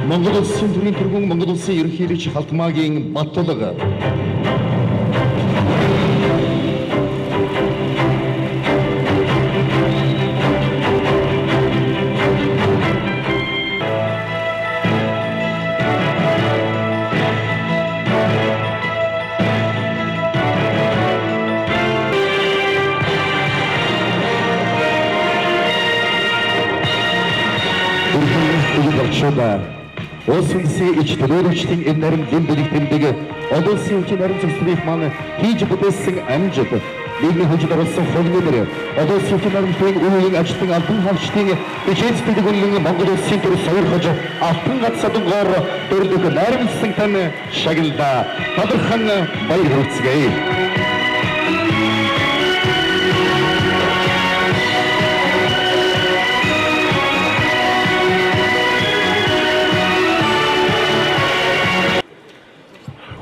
Монгол улсын төрийн тэргүүн Монгол улсын ерөнхий элч Халтмаагийн Баттулга. Улс улсын ич төлөөлөгчдийн энэ нарийн гин дэлгэрэндэг олон улсын хүчин нарийн зөвслийг маань хийж бүтээсэн амжилт нийгмийн хөгжил оруулсан хөлнөр олон улсын хүчин нарийн үеийн ажилтны албан хаагчдын бичээс дэлгэрүүлэн Монгол улсын төр сойрхож алтан гацсадгоор төрлөг найрамдсан тань шагналда тодорхон баяр хүргэцгээе.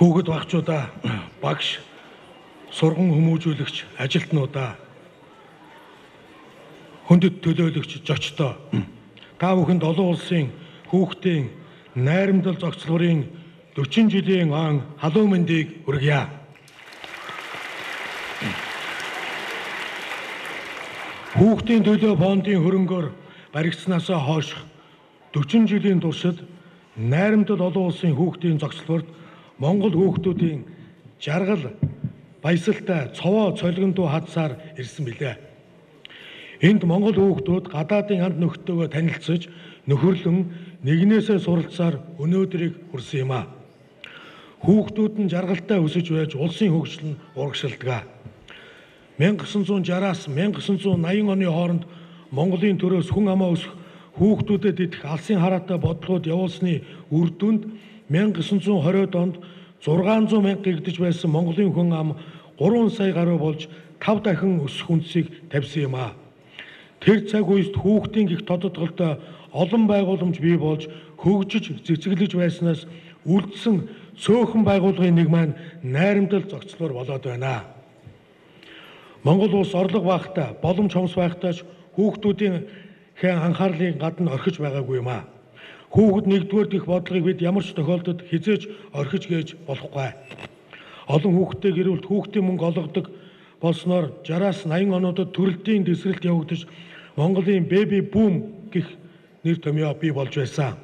Хүүхэд багчуудаа, багш, сурган хүмүүжүүлэгч, ажилтнуудаа, хүндэт төлөөлөгч, зочдоо та бүхэнд олон улсын хүүхдийн найрамдал зохицлогын 40 жилийн он халуун мэндийг хүргье. Хүүхдийн төлөө фондын хөрөнгөөр баригдсанаас хойш 40 жилийн туршид найрамдал олон улсын хүүхдийн зохицлогт Монгол хүүхдүүдийн жаргал, баясалтай, цовоо цолгондуу хадсаар ирсэн билээ. Энд Монгол хүүхдүүд гадаадын ханд нөхдөөгөө танилцж, нөхөрлөн нэгнээсээ суралцсаар өнөөдрийг хүрсэн юм а. Хүүхдүүд нь жаргалтай өсөж байж улсын хөгжил нь урагшилдаг. 1960-аас 1980 оны хооронд Монголын төрөөс хүн амаа өсөх, хүүхдүүдэд идэх алсын хараатай бодлогод явуулсны үр дүнд 1920-од онд 600 мянга гэгдэж байсан Монголын хүн ам 3 сая гаруй болж 5 дахин өсөх үндсийг тавьсан юм а. Тэр цаг үед хүүхдийн гих тодотголтой олон байгууламж бий болж хөгжиж цэцэглэж байснаас үлдсэн цөөхөн байгууллагын нэг маань найрамдал зохицлоор болоод байна. Монгол улс орлого багтаа, боломж хомс байхдаа хүүхдүүдийн анхаарлын гадна орхиж байгаагүй юм а. Хүүхэд нэгдүгээр дэх бодлогыг бид ямар ч тохиолдолд хизээж орхиж гэж болохгүй. Олон хүүхдтэй гэрүүлт хүүхдийн мөнгө олгодог болсноор 60-аас 80 онуудад төрөлтийн дэвсгэрэлт явагдаж Монголын бэби бум гэх нэр томьёо бий болж байсан.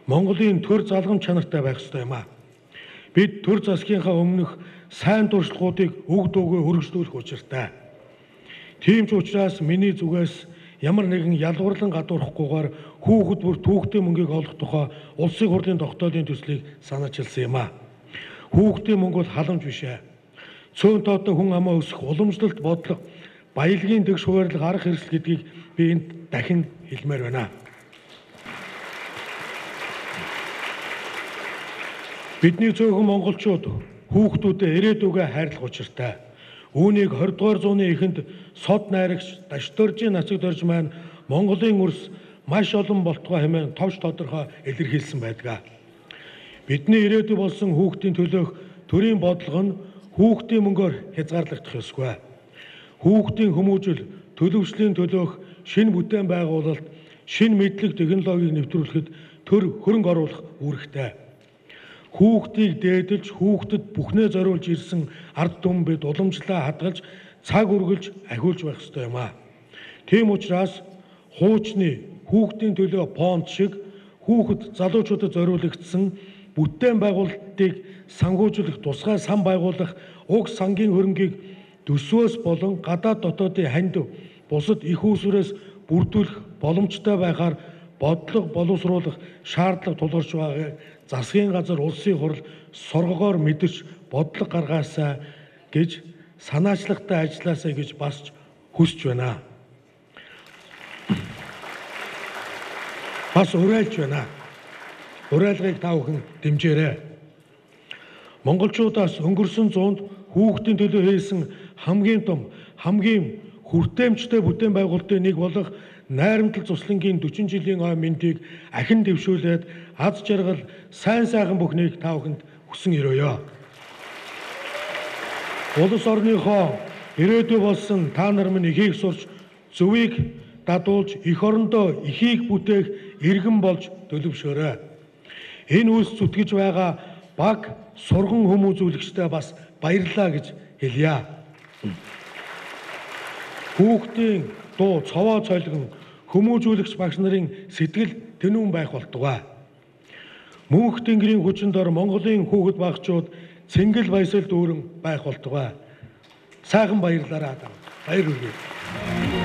Монголын төр залгам чанартай байх ёстой юм а. Бид төр засгийнхаа өмнөх сайн туршлагуудыг үг дуугүй хөргөжлүүлэх учиртай. Тийм ч учраас миний зүгээс ямар нэгэн ялварлан гадуурхгүйгээр хүүхэд бүр хүүхдийн мөнгийг олох тухай улсын хурлын тогтоолын төслийг санаачилсан юм а. Хүүхдийн мөнгө бол халамж биш ээ. Цөөн тоотой хүн амаа өсөх уламжлалт бодлого, баялагын тэгш хуваарлах арга хэрэгсэл гэдгийг би энд дахин хэлмээр байна. Бидний цөөхөн монголчууд хүүхдүүдэд ирээдүгээ хайрлах учиртай. Үүнийг 20 дугаар зууны эхэнд сод найрагч Дашдоржийн нацаг дорж маань Монголын өрс маш олон болтгой хэмээн товч тодорхой илэрхийлсэн байдаг. Бидний ирээдүй болсон хүүхдийн төлөөх төрийн бодлого нь хүүхдийн мөнгөөр хязгаарлагдах ёсгүй. Хүүхдийн хүмүүжил, төлөвшлийн төлөөх шинэ бүтээн байгуулалт, шинэ мэдлэг технологиг нэвтрүүлэхэд төр хөрөнгө оруулах үүрэгтэй. Хүүхдийг дээдэлж, хүүхдэд бүхнээ зориулж ирсэн ард түмэн бид уламжлаа хадгалж, цаг үргэлж ахиулж байх ёстой юм а. Тийм учраас хуучны хүүхдийн төлөө фонд шиг хүүхэд залуучуудад зориулагдсан бүтээн байгуулалтыг санхүүжүүлэх, тусгай сан байгуулах, уг сангийн хөрөнгийг төсвөөс болон гадаад дотоодын ханд бусад их үүсвэрээс бүрдүүлэх боломжтой байхаар бодлого боловсруулах шаардлага тулгарч байгааг засгийн газар улсын хурл соргогоор мэдэрч бодлого гаргаасаа гэж санаачлагтай ажилласаа гэж бас хүсэж байна. Бас уриалж байна. Уриалгыг та бүхэн дэмжээрэй. Монголчуудаас өнгөрсөн зуунд хүүхдийн төлөө хийсэн хамгийн том, хамгийн хүртээмжтэй бүтээн байгуулалтын нэг болох найрамдал цуслангийн 40 жилийн ой мэндийг ахин дэвшүүлээд аз жаргал, сайн сайхан бүхнийг та бүхэнд хүсэн өрөөё. Улс орныхоо ирээдүй болсон та нар минь ихийг сурч зөвийг дадуулж эх орондоо ихийг бүтээх иргэн болж төлөвшөөрэй. Энэ үйлс зүтгэж байгаа баг сурган хүмүүжүүлэгчтэй бас баярлалаа гэж хэлье. Хүүхдийн дуу цовоо цойлгон хүмүүжүүлэгч багш нарын сэтгэл тэнүүн байх болтугай. Мөнх тэнгэрийн хүчин дор Монголын хүүхэд багчууд цэнгэл баясал дүүрэн байх болтугай. Сайхан баярлаарай. Баяр хүргэе.